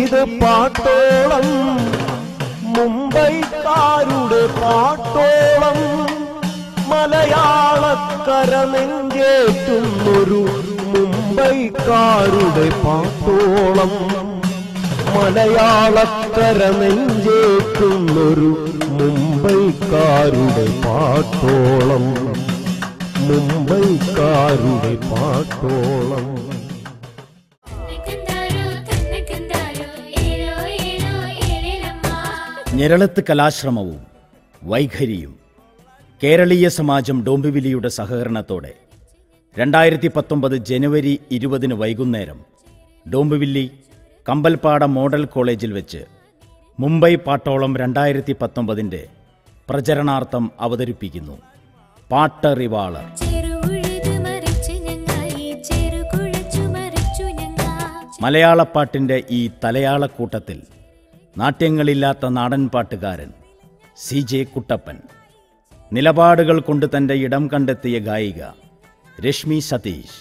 ഇത് പാട്ടോളം മുംബൈക്കാരുടെ പാട്ടോളം മലയാളക്കര നെഞ്ചേറ്റുന്നൊരു മുംബൈക്കാരുടെ പാട്ടോളം മലയാളക്കര നെഞ്ചേറ്റുന്നൊരു മുംബൈക്കാരുടെ പാട്ടോളം മുംബൈക്കാരുടെ പാട്ടോളം. ഞെരളത്ത് കലാശ്രമവും വൈഖരിയും കേരളീയ സമാജം ഡോംബിവിലിയുടെ സഹകരണത്തോടെ 2019 ജനുവരി 20 വൈകുന്നേരം ഡോംബിവില്ലി കമ്പൽപ്പാട മോഡൽ കോളേജിൽ വെച്ച് മുംബൈ പാട്ടോളം 2019 പ്രചരണാർത്ഥം അവതരിപ്പിക്കുന്നു. പാട്ട് റിവാളർ. മലയാളപ്പാട്ടിൻ്റെ ഈ തലയാളക്കൂട്ടത്തിൽ നാട്യങ്ങളില്ലാത്ത നാടൻ പാട്ടുകാരൻ CJ കുട്ടപ്പൻ, നിലപാടുകൾ കൊണ്ട് തൻ്റെ ഇടം കണ്ടെത്തിയ ഗായിക രശ്മി സതീഷ്,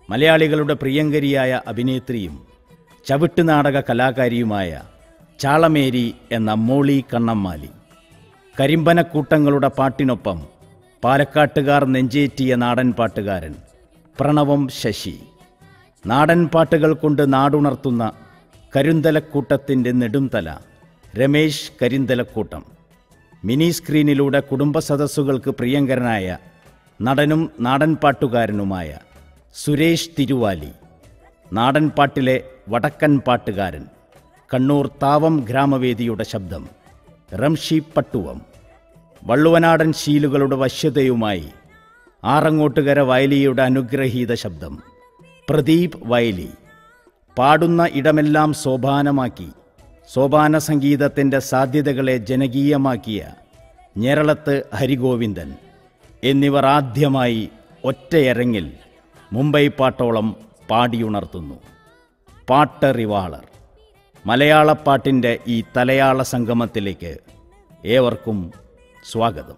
മലയാളികളുടെ പ്രിയങ്കരിയായ അഭിനേത്രിയും ചവിട്ടുനാടക കലാകാരിയുമായ ചാളമേരി എന്ന മോളി കണ്ണമ്മാലി, കരിമ്പനക്കൂട്ടങ്ങളുടെ പാട്ടിനൊപ്പം പാലക്കാട്ടുകാർ നെഞ്ചേറ്റിയ നാടൻ പാട്ടുകാരൻ പ്രണവം ശശി, നാടൻ പാട്ടുകൾ കൊണ്ട് നാടുണർത്തുന്ന കരിന്തലക്കൂട്ടത്തിൻ്റെ നെടുംതല രമേശ് കരിന്തലക്കൂട്ടം, മിനി സ്ക്രീനിലൂടെ കുടുംബ സദസ്സുകൾക്ക് പ്രിയങ്കരനായ നടനും നാടൻ പാട്ടുകാരനുമായ സുരേഷ് തിരുവാലി, നാടൻ പാട്ടിലെ വടക്കൻ പാട്ടുകാരൻ കണ്ണൂർ താവം ഗ്രാമവേദിയുടെ ശബ്ദം റംഷി പട്ടുവം, വള്ളുവനാടൻ ശീലുകളുടെ വശ്യതയുമായി ആറങ്ങോട്ടുകര വയലിയുടെ അനുഗ്രഹീത ശബ്ദം പ്രദീപ് വയലി, പാടുന്ന ഇടമെല്ലാം സോപാനമാക്കി സോപാന സംഗീതത്തിൻ്റെ സാധ്യതകളെ ജനകീയമാക്കിയ ഞെരളത്ത് ഹരിഗോവിന്ദൻ എന്നിവർ ആദ്യമായി ഒറ്റയരങ്ങിൽ മുംബൈ പാട്ടോളം പാടിയുണർത്തുന്നു. പാട്ട് റിവാളർ. മലയാളപ്പാട്ടിൻ്റെ ഈ തലയാള സംഗമത്തിലേക്ക് ഏവർക്കും സ്വാഗതം.